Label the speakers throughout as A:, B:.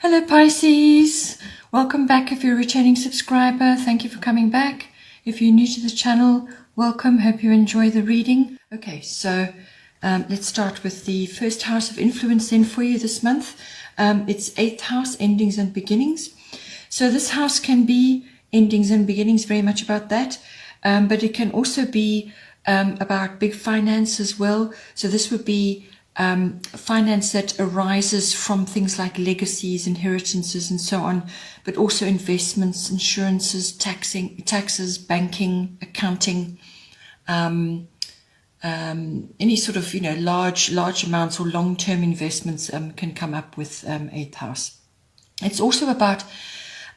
A: Hello Pisces, welcome back. If you're a returning subscriber, thank you for coming back. If you're new to the channel, welcome. Hope you enjoy the reading. Okay, so let's start with the first house of influence then for you this month. It's 8th house, endings and beginnings. So this house can be endings and beginnings, very much about that, but it can also be about big finance as well. So this would be finance that arises from things like legacies, inheritances and so on, but also investments, insurances, taxes, banking, accounting, any sort of, large amounts or long-term investments can come up with 8th house. It's also about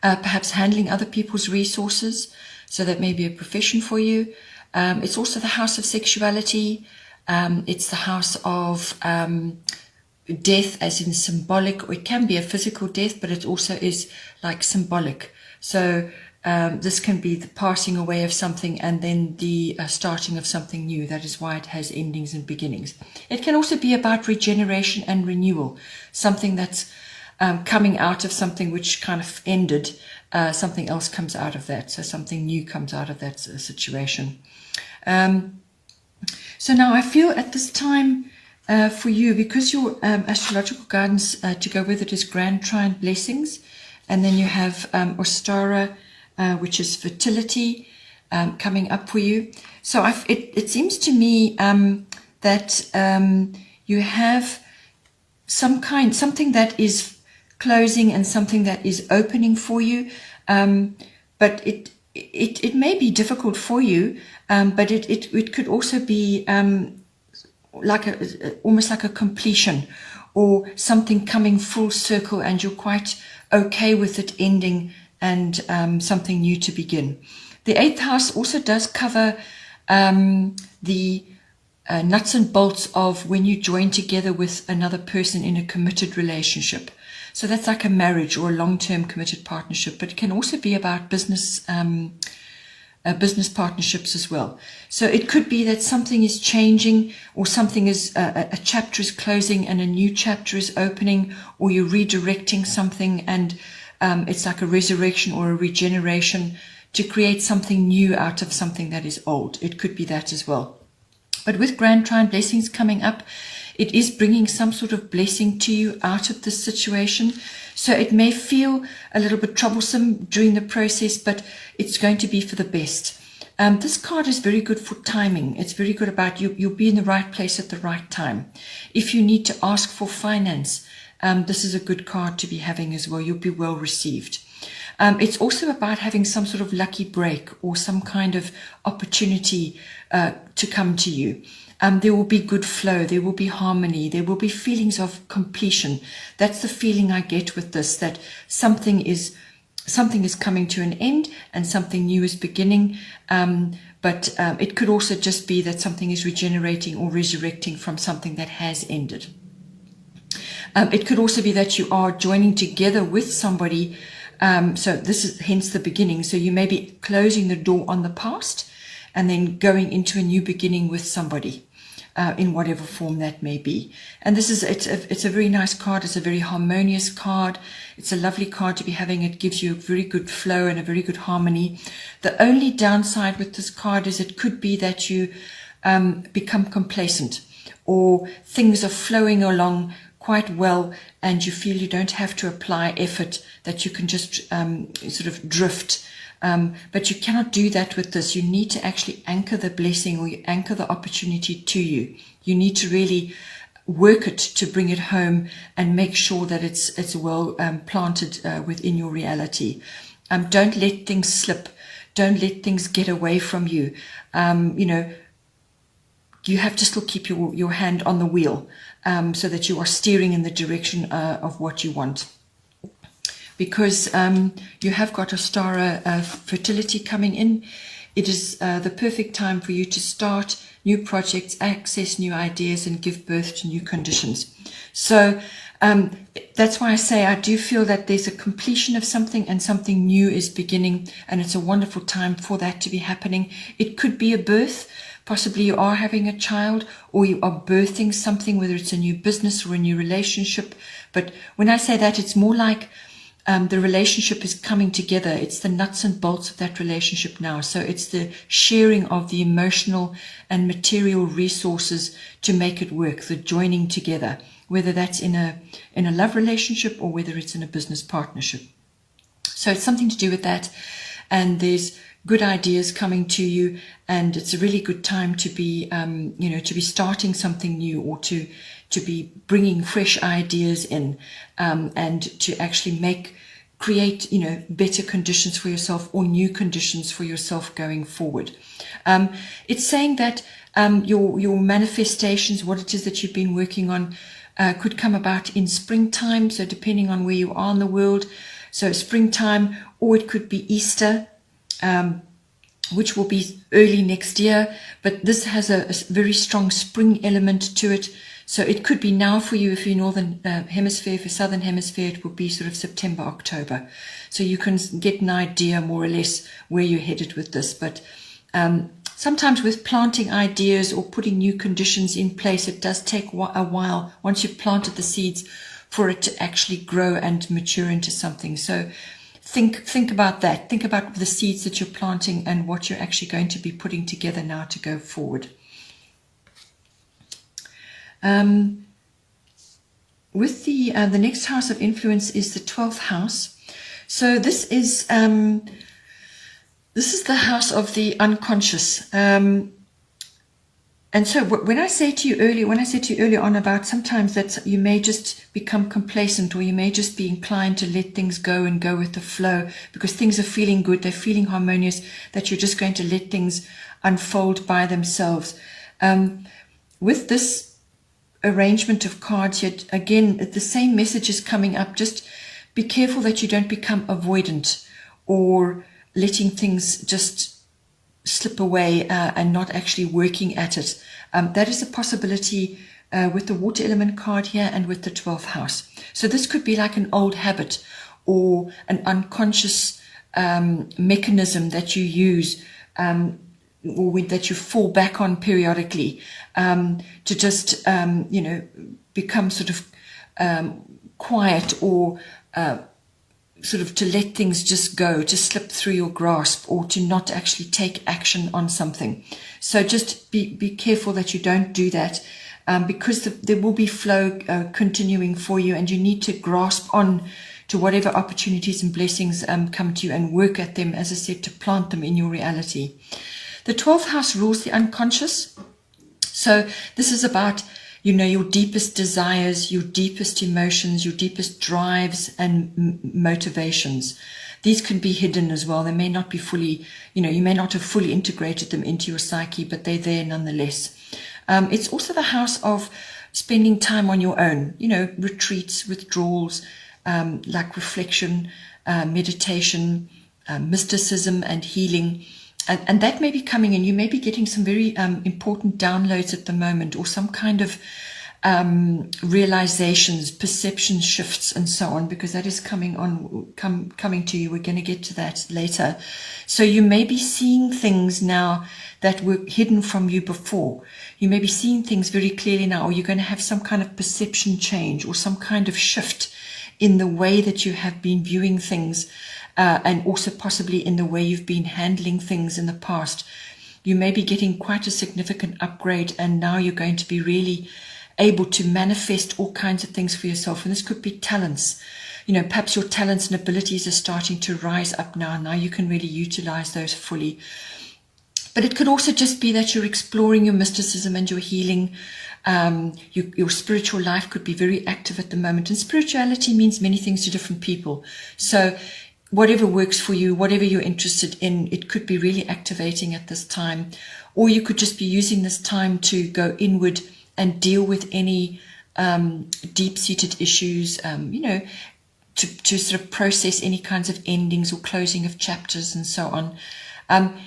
A: perhaps handling other people's resources, so that may be a profession for you. It's also the house of sexuality. It's the house of death, as in symbolic, or it can be a physical death, but it also is like symbolic. So this can be the passing away of something and then the starting of something new. That is why it has endings and beginnings. It can also be about regeneration and renewal, something that's coming out of something which kind of ended. Something else comes out of that, so something new comes out of that situation. So now I feel at this time for you, because your astrological guidance to go with it is Grand Trine Blessings, and then you have Ostara, which is fertility, coming up for you. So it seems to me that you have something that is closing and something that is opening for you, but it may be difficult for you, but it could also be like almost like a completion, or something coming full circle and you're quite okay with it ending and something new to begin. The 8th house also does cover the nuts and bolts of when you join together with another person in a committed relationship. So that's like a marriage or a long-term committed partnership, but it can also be about business partnerships as well. So it could be that something is changing, or something is a chapter is closing and a new chapter is opening, or you're redirecting something and it's like a resurrection or a regeneration to create something new out of something that is old. It could be that as well. But with Grand Trine Blessings coming up, it is bringing some sort of blessing to you out of this situation. So it may feel a little bit troublesome during the process, but it's going to be for the best. This card is very good for timing. It's very good about you'll be in the right place at the right time. If you need to ask for finance, this is a good card to be having as well. You'll be well received. It's also about having some sort of lucky break or some kind of opportunity to come to you. There will be good flow, there will be harmony, there will be feelings of completion. That's the feeling I get with this, that something is coming to an end and something new is beginning. But it could also just be that something is regenerating or resurrecting from something that has ended. It could also be that you are joining together with somebody. So this is hence the beginning. So you may be closing the door on the past and then going into a new beginning with somebody. In whatever form that may be. And this is it's a very nice card. It's a very harmonious card. It's a lovely card to be having. It gives you a very good flow and a very good harmony. The only downside with this card is it could be that you become complacent, or things are flowing along quite well and you feel you don't have to apply effort, that you can just sort of drift. But you cannot do that with this. You need to actually anchor the blessing, or you anchor the opportunity to you. You need to really work it to bring it home and make sure that it's well planted within your reality. Don't let things slip. Don't let things get away from you. You have to still keep your hand on the wheel so that you are steering in the direction of what you want. Because you have got Ostara fertility coming in, it is the perfect time for you to start new projects, access new ideas, and give birth to new conditions. So that's why I say I do feel that there's a completion of something and something new is beginning, and it's a wonderful time for that to be happening. It could be a birth, Possibly you are having a child, or you are birthing something, whether it's a new business or a new relationship. But when I say that, it's more like the relationship is coming together. It's the nuts and bolts of that relationship now. So it's the sharing of the emotional and material resources to make it work, the joining together, whether that's in a love relationship or whether it's in a business partnership. So it's something to do with that. And there's good ideas coming to you, and it's a really good time to be, to be starting something new, or to be bringing fresh ideas in, and to actually create, better conditions for yourself, or new conditions for yourself going forward. It's saying that your manifestations, what it is that you've been working on, could come about in springtime. So depending on where you are in the world, so springtime, or it could be Easter, which will be early next year, but this has a very strong spring element to it. So it could be now for you if you're northern hemisphere. For southern hemisphere, it will be sort of September, October. So you can get an idea more or less where you're headed with this. But sometimes with planting ideas or putting new conditions in place, it does take a while, once you've planted the seeds, for it to actually grow and mature into something. So think about that. Think about the seeds that you're planting and what you're actually going to be putting together now to go forward. With the next house of influence is the 12th house. So this is the house of the unconscious. And so when I say to you earlier on about sometimes that you may just become complacent, or you may just be inclined to let things go and go with the flow because things are feeling good, they're feeling harmonious, that you're just going to let things unfold by themselves. With this arrangement of cards here, again, the same message is coming up. Just be careful that you don't become avoidant or letting things just slip away and not actually working at it. That is a possibility with the water element card here and with the 12th house. So this could be like an old habit or an unconscious mechanism that you use, or that you fall back on periodically, to just become sort of quiet, or sort of to let things just go, to slip through your grasp, or to not actually take action on something. So just be careful that you don't do that, because there will be flow continuing for you, and you need to grasp on to whatever opportunities and blessings come to you and work at them, as I said, to plant them in your reality. The 12th house rules the unconscious. So this is about your deepest desires, your deepest emotions, your deepest drives and motivations. These can be hidden as well. They may not be fully, you may not have fully integrated them into your psyche, but they're there nonetheless. It's also the house of spending time on your own, retreats, withdrawals, like reflection, meditation, mysticism and healing. And that may be coming in. You may be getting some very important downloads at the moment, or some kind of realizations, perception shifts, and so on, because that is coming to you. We're going to get to that later. So you may be seeing things now that were hidden from you before. You may be seeing things very clearly now, or you're going to have some kind of perception change, or some kind of shift in the way that you have been viewing things. And also possibly in the way you've been handling things in the past. You may be getting quite a significant upgrade, and now you're going to be really able to manifest all kinds of things for yourself. And this could be talents. Perhaps your talents and abilities are starting to rise up now. Now you can really utilize those fully. But it could also just be that you're exploring your mysticism and your healing. Your spiritual life could be very active at the moment. And spirituality means many things to different people. So whatever works for you, whatever you're interested in, it could be really activating at this time. Or you could just be using this time to go inward and deal with any deep-seated issues, to sort of process any kinds of endings or closing of chapters and so on.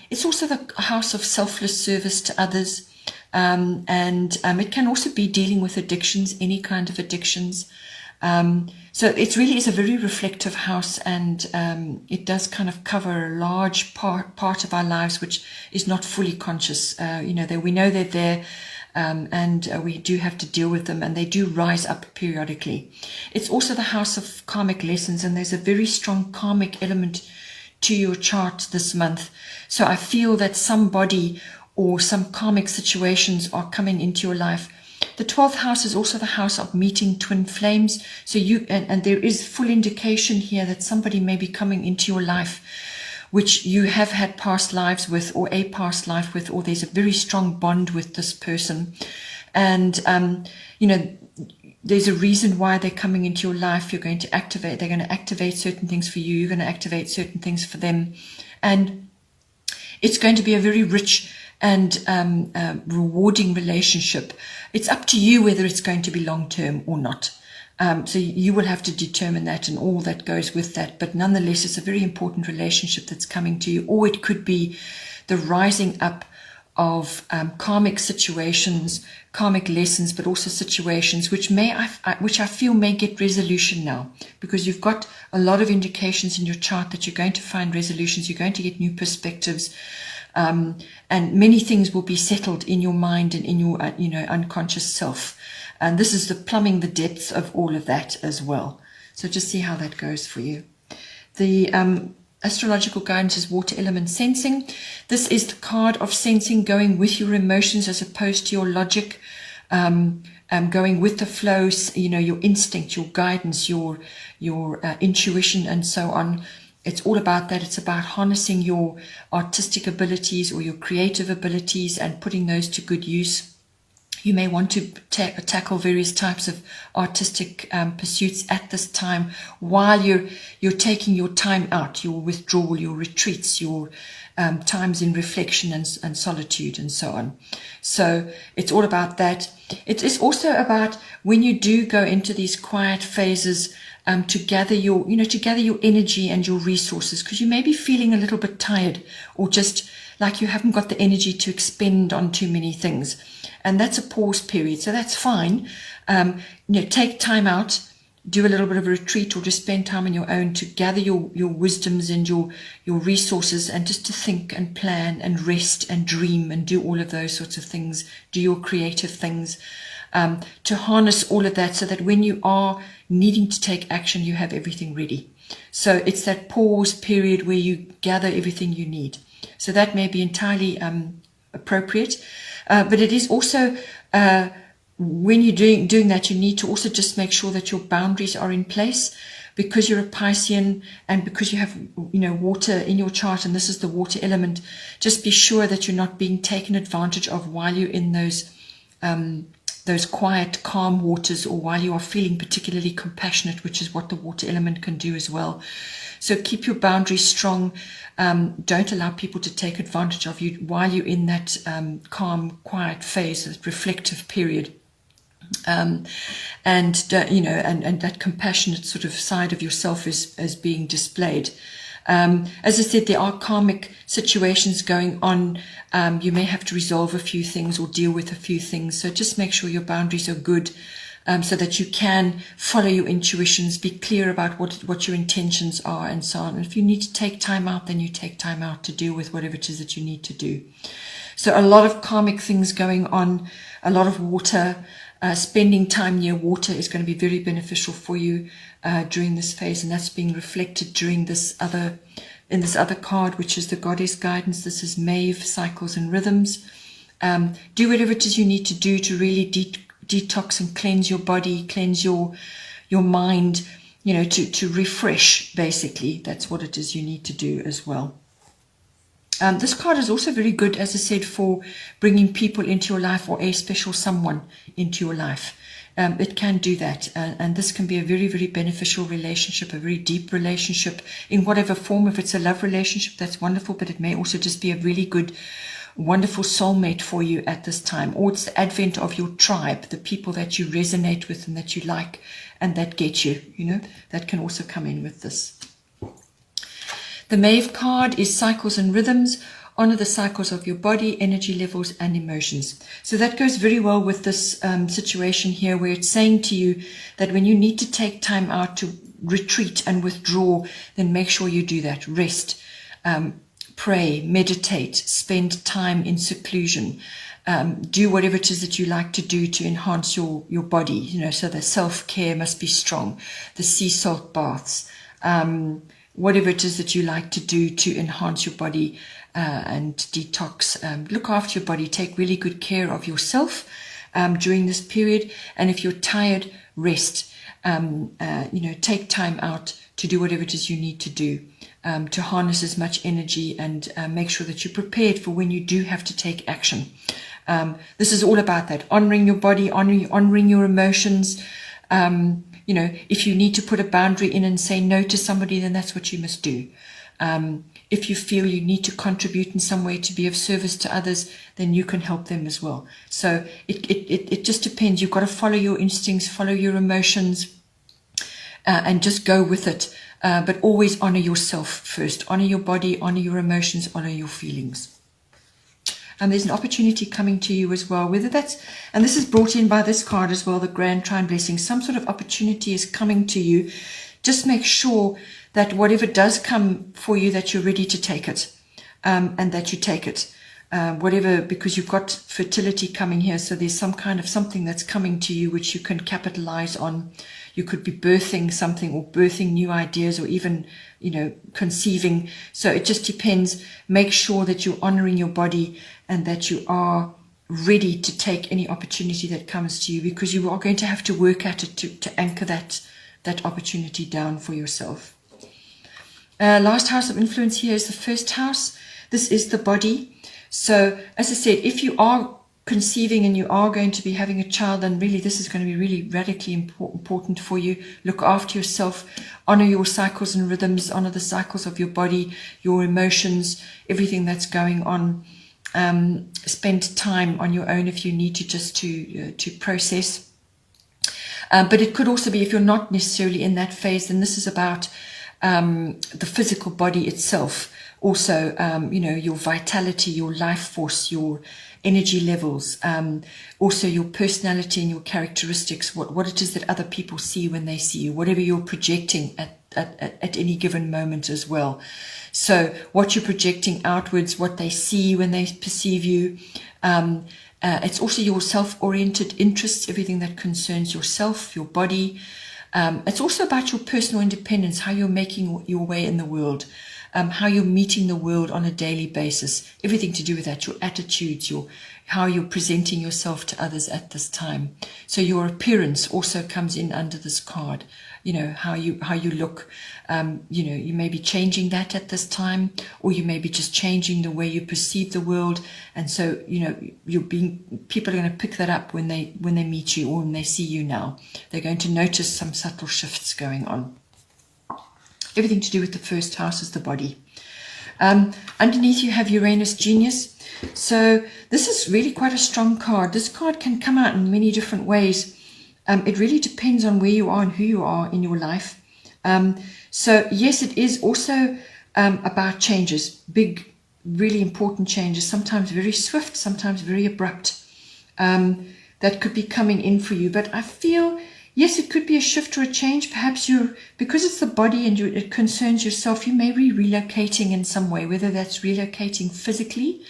A: It's also the house of selfless service to others. And it can also be dealing with addictions, any kind of addictions. So it really is a very reflective house, and it does kind of cover a large part of our lives which is not fully conscious. We know they're there, and we do have to deal with them, and they do rise up periodically. It's also the house of karmic lessons, and there's a very strong karmic element to your chart this month. So I feel that somebody or some karmic situations are coming into your life. The 12th house is also the house of meeting twin flames. So and there is full indication here that somebody may be coming into your life which you have had past lives with, or a past life with, or there's a very strong bond with this person. And, there's a reason why they're coming into your life. They're going to activate certain things for you. You're going to activate certain things for them. And it's going to be a very rich and rewarding relationship. It's up to you whether it's going to be long-term or not. So you will have to determine that and all that goes with that. But nonetheless, it's a very important relationship that's coming to you. Or it could be the rising up of karmic situations, karmic lessons, but also situations which I feel may get resolution now, because you've got a lot of indications in your chart that you're going to find resolutions. You're going to get new perspectives. And many things will be settled in your mind and in your unconscious self. And this is the plumbing the depths of all of that as well. So just see how that goes for you. The astrological guidance is water element sensing. This is the card of sensing, going with your emotions as opposed to your logic, going with the flow, your instinct, your guidance, your intuition, and so on. It's all about that. It's about harnessing your artistic abilities or your creative abilities and putting those to good use. You may want to tackle various types of artistic pursuits at this time while you're taking your time out, your withdrawal, your retreats, your times in reflection and solitude and so on. So it's all about that. It is also about when you do go into these quiet phases, to gather your energy and your resources, because you may be feeling a little bit tired or just like you haven't got the energy to expend on too many things. And that's a pause period. So that's fine. Take time out, do a little bit of a retreat, or just spend time on your own to gather your wisdoms and your resources, and just to think and plan and rest and dream and do all of those sorts of things, do your creative things, to harness all of that so that when you are needing to take action, you have everything ready. So it's that pause period where you gather everything you need. So that may be entirely appropriate. But it is also, when you're doing that, you need to also just make sure that your boundaries are in place, because you're a Piscean and because you have, water in your chart, and this is the water element. Just be sure that you're not being taken advantage of while you're in those quiet, calm waters, or while you are feeling particularly compassionate, which is what the water element can do as well. So keep your boundaries strong. Don't allow people to take advantage of you while you're in that calm, quiet phase, that reflective period. And that compassionate sort of side of yourself is being displayed. As I said, there are karmic situations going on. You may have to resolve a few things or deal with a few things. So just make sure your boundaries are good, so that you can follow your intuitions, be clear about what your intentions are, and so on. And if you need to take time out, then you take time out to deal with whatever it is that you need to do. So a lot of karmic things going on, a lot of water. Spending time near water is going to be very beneficial for you during this phase, and that's being reflected during this other card, which is the Goddess guidance. This is Maeve, cycles and rhythms. Do whatever it is you need to do to really detox and cleanse your body, cleanse your mind, to refresh. Basically, that's what it is you need to do as well. This card is also very good, as I said, for bringing people into your life, or a special someone into your life. It can do that, and this can be a very, very beneficial relationship, a very deep relationship in whatever form. If it's a love relationship, that's wonderful, but it may also just be a really good, wonderful soulmate for you at this time. Or it's the advent of your tribe, the people that you resonate with and that you like and that get you, that can also come in with this. The Maeve card is cycles and rhythms. honor the cycles of your body, energy levels, and emotions. So that goes very well with this situation here, where it's saying to you that when you need to take time out to retreat and withdraw, then make sure you do that. Rest, pray, meditate, spend time in seclusion. Do whatever it is that you like to do to enhance your body, so the self-care must be strong. The sea salt baths, whatever it is that you like to do to enhance your body and detox. Look after your body, take really good care of yourself during this period. And if you're tired, rest. Take time out to do whatever it is you need to do. To harness as much energy and make sure that you're prepared for when you do have to take action. This is all about that, honoring your body, honoring your emotions. If you need to put a boundary in and say no to somebody, then that's what you must do. If you feel you need to contribute in some way to be of service to others, then you can help them as well. So it just depends. You've got to follow your instincts, follow your emotions, and just go with it. But always honor yourself first. Honor your body, honor your emotions, honor your feelings. And there's an opportunity coming to you as well, whether that's, and this is brought in by this card as well, the Grand Trine Blessing, some sort of opportunity is coming to you. Just make sure that whatever does come for you, that you're ready to take it, and that you take it. Whatever, because you've got fertility coming here, so there's some kind of something that's coming to you which you can capitalize on. You could be birthing something or birthing new ideas or even, conceiving. So it just depends. Make sure that you're honoring your body and that you are ready to take any opportunity that comes to you, because you are going to have to work at it to anchor that opportunity down for yourself. Last house of influence here is the first house. This is the body. So as I said, if you are conceiving and you are going to be having a child, then really this is going to be really radically important for you. Look after yourself, honor your cycles and rhythms, honor the cycles of your body, your emotions, everything that's going on. Spend time on your own if you need to, just to process. But it could also be, if you're not necessarily in that phase, then this is about the physical body itself. Also, your vitality, your life force, your energy levels, also your personality and your characteristics, what it is that other people see when they see you, whatever you're projecting at any given moment as well. So what you're projecting outwards, what they see when they perceive you. It's also your self-oriented interests, everything that concerns yourself, your body. It's also about your personal independence, how you're making your way in the world. How you're meeting the world on a daily basis, everything to do with that, your attitudes, how you're presenting yourself to others at this time. So your appearance also comes in under this card, how you look. You may be changing that at this time, or you may be just changing the way you perceive the world. And so, people are going to pick that up when they meet you or when they see you now. They're going to notice some subtle shifts going on. Everything to do with the first house is the body. Underneath you have Uranus Genius. So this is really quite a strong card. This card can come out in many different ways. It really depends on where you are and who you are in your life. So yes, it is also about changes, big, really important changes, sometimes very swift, sometimes very abrupt, that could be coming in for you. But I feel, yes, it could be a shift or a change. Perhaps because it's the body and it concerns yourself, you may be relocating in some way, whether that's relocating physically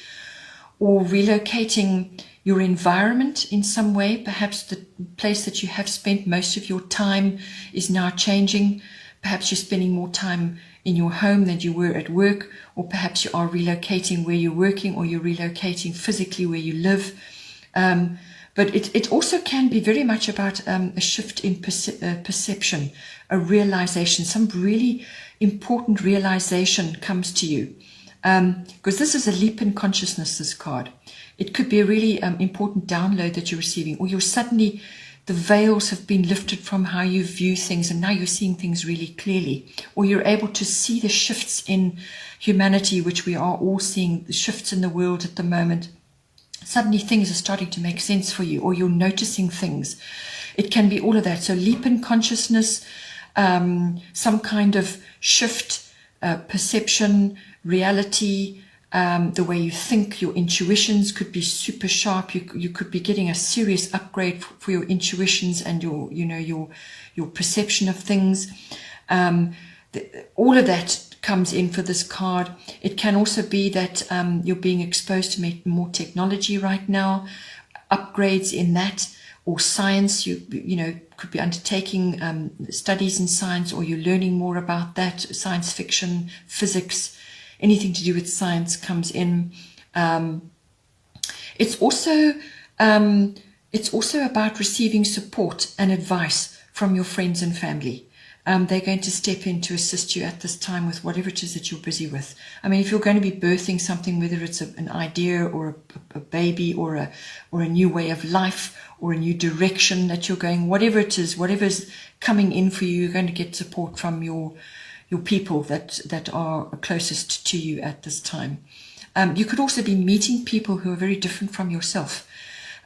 A: or relocating your environment in some way. Perhaps the place that you have spent most of your time is now changing. Perhaps you're spending more time in your home than you were at work, or perhaps you are relocating where you're working, or you're relocating physically where you live. But it also can be very much about a shift in perception, a realization, some really important realization comes to you. Because this is a leap in consciousness, this card. It could be a really important download that you're receiving, or you're suddenly, the veils have been lifted from how you view things, and now you're seeing things really clearly. Or you're able to see the shifts in humanity, which we are all seeing, the shifts in the world at the moment. Suddenly things are starting to make sense for you, or you're noticing things. It can be all of that. So leap in consciousness, some kind of shift, perception, reality, the way you think. Your intuitions could be super sharp. You could be getting a serious upgrade for your intuitions and your perception of things. All of that comes in for this card. It can also be that you're being exposed to more technology right now, upgrades in that, or science. You could be undertaking studies in science, or you're learning more about that. Science fiction, physics, anything to do with science comes in. It's also about receiving support and advice from your friends and family. They're going to step in to assist you at this time with whatever it is that you're busy with. I mean, if you're going to be birthing something, whether it's an idea or a baby or a new way of life or a new direction that you're going, whatever it is, whatever's coming in for you, you're going to get support from your people that are closest to you at this time. You could also be meeting people who are very different from yourself.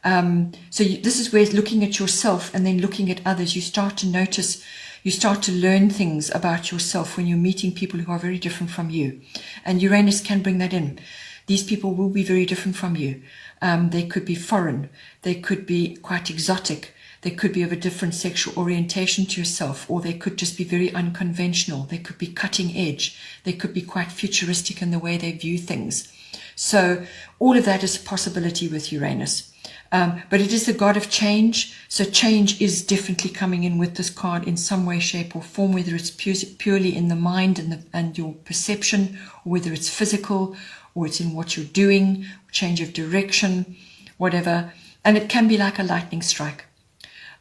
A: This is where looking at yourself and then looking at others, you start to notice, you start to learn things about yourself when you're meeting people who are very different from you. And Uranus can bring that in. These people will be very different from you. They could be foreign. They could be quite exotic. They could be of a different sexual orientation to yourself, or they could just be very unconventional. They could be cutting edge. They could be quite futuristic in the way they view things. So all of that is a possibility with Uranus. But it is the god of change, so change is definitely coming in with this card in some way, shape or form, whether it's purely in the mind and your perception, or whether it's physical, or it's in what you're doing, change of direction, whatever. And it can be like a lightning strike.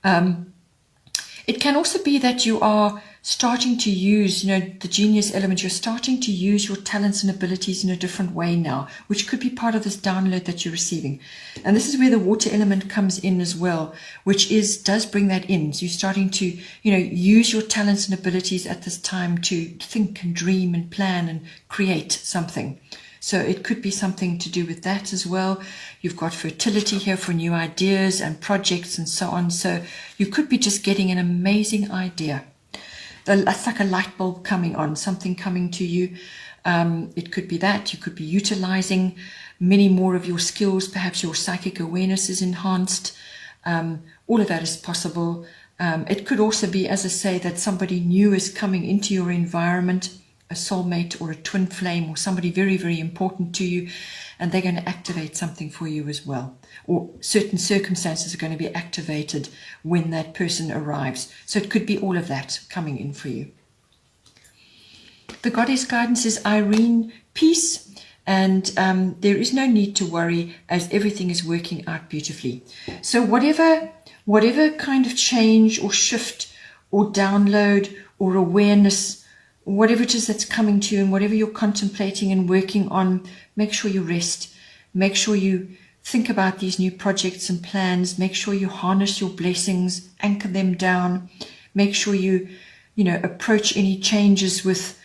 A: It can also be that you are starting to use, the genius element. You're starting to use your talents and abilities in a different way now, which could be part of this download that you're receiving. And this is where the water element comes in as well, which does bring that in. So you're starting to, use your talents and abilities at this time to think and dream and plan and create something. So it could be something to do with that as well. You've got fertility here for new ideas and projects and so on. So you could be just getting an amazing idea. It's like a light bulb coming on, something coming to you. It could be that. You could be utilizing many more of your skills. Perhaps your psychic awareness is enhanced. All of that is possible. It could also be, as I say, that somebody new is coming into your environment, a soulmate or a twin flame or somebody very, very important to you, and they're going to activate something for you as well. Or certain circumstances are going to be activated when that person arrives. So it could be all of that coming in for you. The goddess guidance is Irene, peace, and there is no need to worry as everything is working out beautifully. So whatever kind of change or shift or download or awareness, whatever it is that's coming to you and whatever you're contemplating and working on, make sure you rest. Make sure you think about these new projects and plans. Make sure you harness your blessings, anchor them down. Make sure you approach any changes with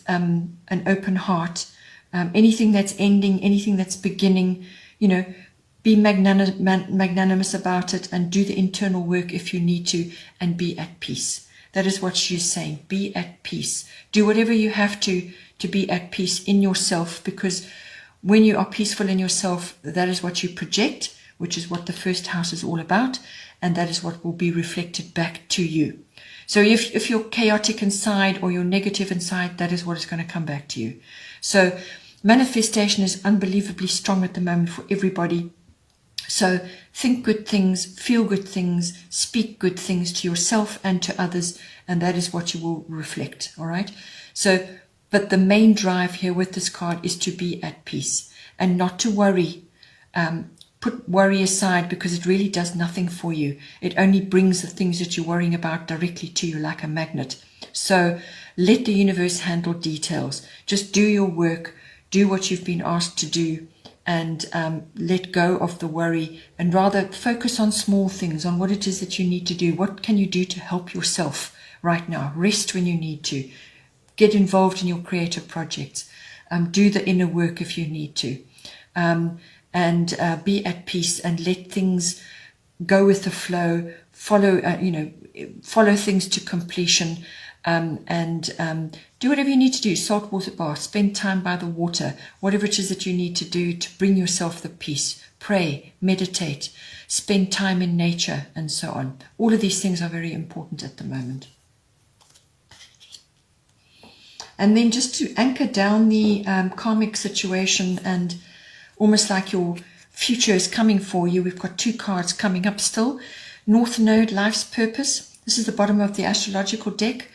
A: an open heart. Anything that's ending, anything that's beginning, be magnanimous about it and do the internal work if you need to, and be at peace. That is what she's saying. Be at peace. Do whatever you have to be at peace in yourself, because when you are peaceful in yourself, that is what you project, which is what the first house is all about, and that is what will be reflected back to you. So if you're chaotic inside or you're negative inside, that is what is going to come back to you. So manifestation is unbelievably strong at the moment for everybody. So think good things, feel good things, speak good things to yourself and to others, and that is what you will reflect, all right? So, but the main drive here with this card is to be at peace and not to worry. Put worry aside, because it really does nothing for you. It only brings the things that you're worrying about directly to you like a magnet. So let the universe handle details. Just do your work, do what you've been asked to do, and let go of the worry, and rather focus on small things, on what it is that you need to do. What can you do to help yourself right now? Rest when you need to. Get involved in your creative projects. Do the inner work if you need to. And be at peace and let things go with the flow. Follow things to completion. and do whatever you need to do. Saltwater bath, spend time by the water, whatever it is that you need to do to bring yourself the peace. Pray, meditate, spend time in nature, and so on. All of these things are very important at the moment. And then just to anchor down the karmic situation, and almost like your future is coming for you, we've got 2 cards coming up still. North Node, Life's Purpose. This is the bottom of the astrological deck.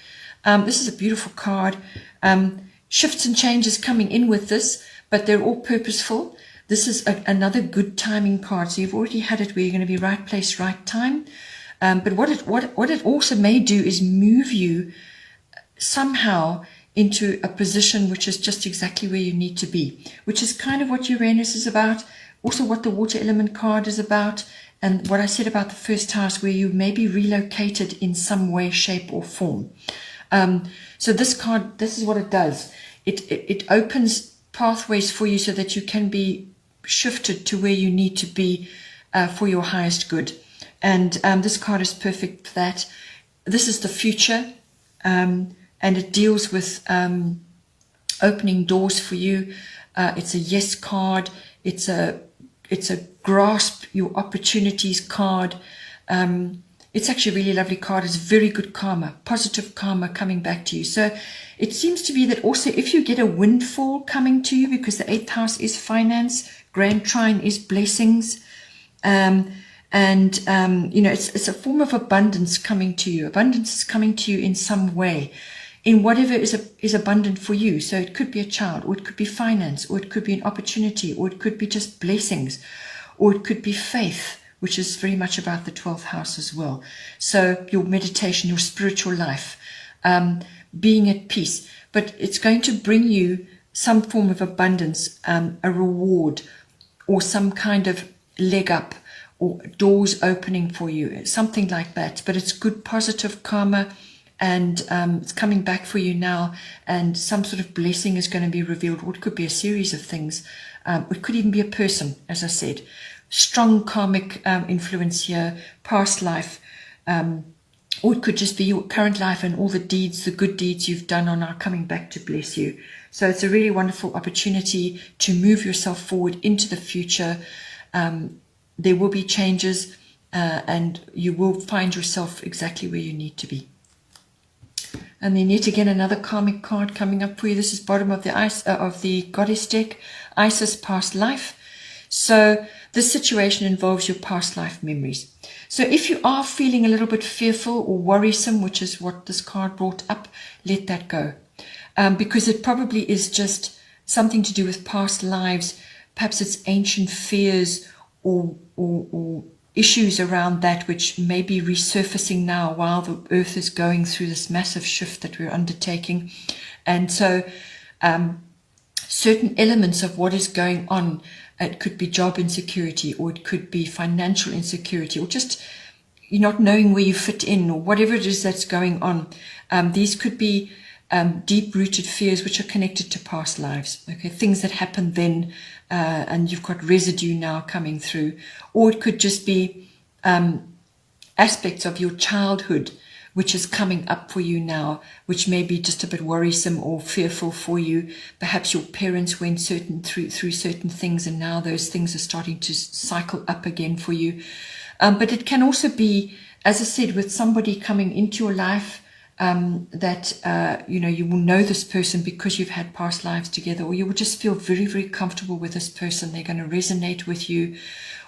A: This is a beautiful card. Shifts and changes coming in with this, but they're all purposeful. This is another good timing card. So you've already had it where you're going to be right place, right time. But what it also may do is move you somehow into a position which is just exactly where you need to be, which is kind of what Uranus is about, also what the water element card is about, and what I said about the first house, where you may be relocated in some way, shape, or form. So this card, this is what it does. It opens pathways for you so that you can be shifted to where you need to be for your highest good. And this card is perfect for that. This is the future. And it deals with opening doors for you. It's a yes card. It's a grasp your opportunities card. It's actually a really lovely card. It's very good karma, positive karma coming back to you. So it seems to be that also if you get a windfall coming to you, because the 8th house is finance, Grand Trine is blessings, it's a form of abundance coming to you. Abundance is coming to you in some way, in whatever is abundant for you. So it could be a child, or it could be finance, or it could be an opportunity, or it could be just blessings, or it could be faith, which is very much about the 12th house as well. So your meditation, your spiritual life, being at peace. But it's going to bring you some form of abundance, a reward, or some kind of leg up, or doors opening for you, something like that. But it's good, positive karma, and it's coming back for you now, and some sort of blessing is going to be revealed, or it could be a series of things. It could even be a person, as I said. Strong karmic influence here, past life, or it could just be your current life, and all the deeds, the good deeds you've done are now coming back to bless you. So it's a really wonderful opportunity to move yourself forward into the future. There will be changes, and you will find yourself exactly where you need to be. And then yet again, another karmic card coming up for you. This is bottom of the goddess deck, Isis, past life. So this situation involves your past life memories. So if you are feeling a little bit fearful or worrisome, which is what this card brought up, let that go. Because it probably is just something to do with past lives. Perhaps it's ancient fears or issues around that which may be resurfacing now while the earth is going through this massive shift that we're undertaking. And so certain elements of what is going on, it could be job insecurity, or it could be financial insecurity, or just you're not knowing where you fit in, or whatever it is that's going on. These could be deep-rooted fears which are connected to past lives, okay, things that happened then, and you've got residue now coming through. Or it could just be aspects of your childhood which is coming up for you now, which may be just a bit worrisome or fearful for you. Perhaps your parents went through certain things, and now those things are starting to cycle up again for you. But it can also be, as I said, with somebody coming into your life, that you will know this person because you've had past lives together, or you will just feel very, very comfortable with this person. They're going to resonate with you,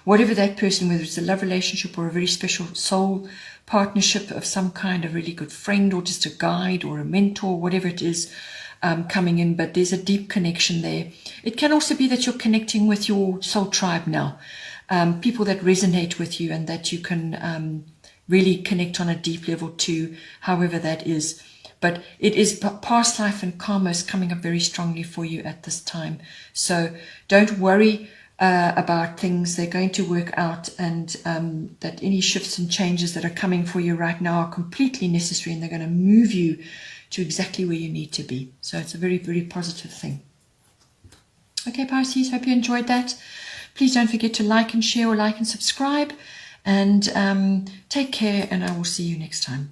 A: whatever that person, whether it's a love relationship or a very special soul partnership of some kind, a really good friend, or just a guide or a mentor, whatever it is coming in. But there's a deep connection there. It can also be that you're connecting with your soul tribe now, people that resonate with you and that you can really connect on a deep level to, however that is. But it is past life and karma is coming up very strongly for you at this time. So don't worry about things. They're going to work out, and that any shifts and changes that are coming for you right now are completely necessary, and they're going to move you to exactly where you need to be. So it's a very, very positive thing. Okay, Pisces, hope you enjoyed that. Please don't forget to like and share, or like and subscribe. And take care, and I will see you next time.